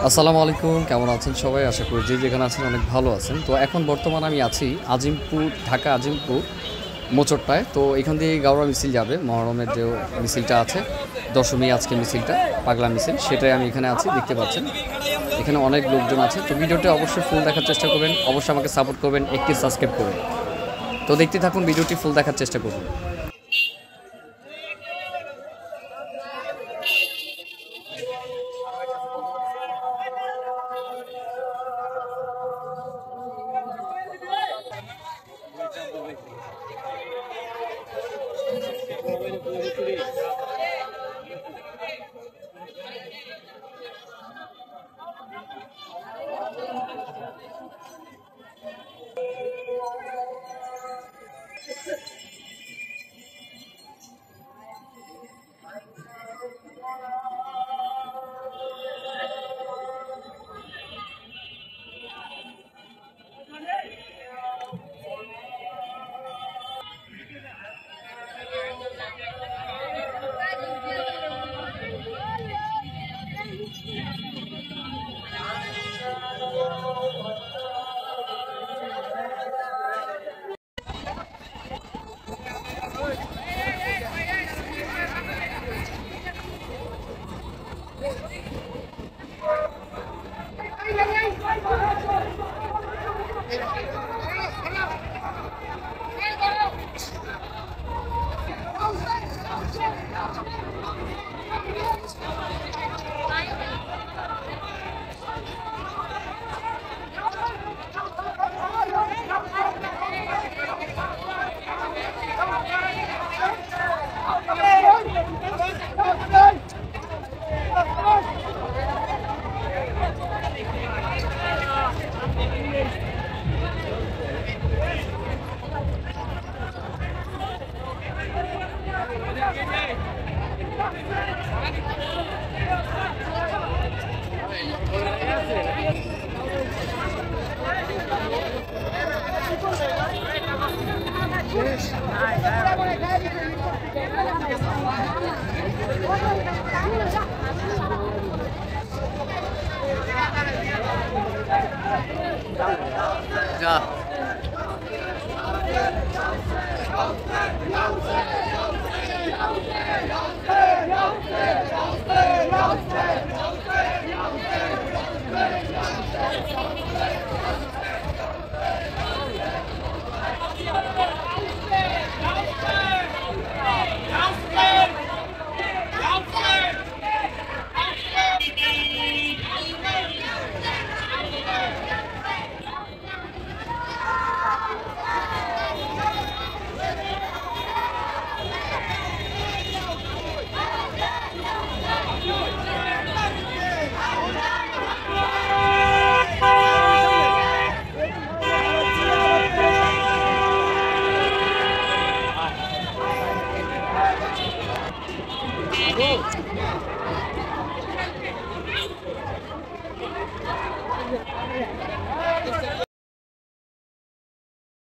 আসসালামু আলাইকুম, কেমন আছেন সবাই? আশা করি যে যেখানে আছেন অনেক ভালো আছেন। তো এখন বর্তমানে আমি আছি আজিমপুর, ঢাকা আজিমপুর মোচড়টায়। তো এখান দিয়ে গাওড়া মিছিল যাবে, মহরমের যে মিছিলটা আছে, দশমী আজকে মিছিলটা, পাগলা মিছিল, সেটাই আমি এখানে আছি, দেখতে পাচ্ছেন। এখানে অনেক লোকজন আছে। তো ভিডিওটা অবশ্যই ফুল দেখার চেষ্টা করবেন, অবশ্যই আমাকে সাপোর্ট করবেন, একটি সাবস্ক্রাইব করবেন। তো দেখতে থাকুন, ভিডিওটি ফুল দেখার চেষ্টা করবেন। যা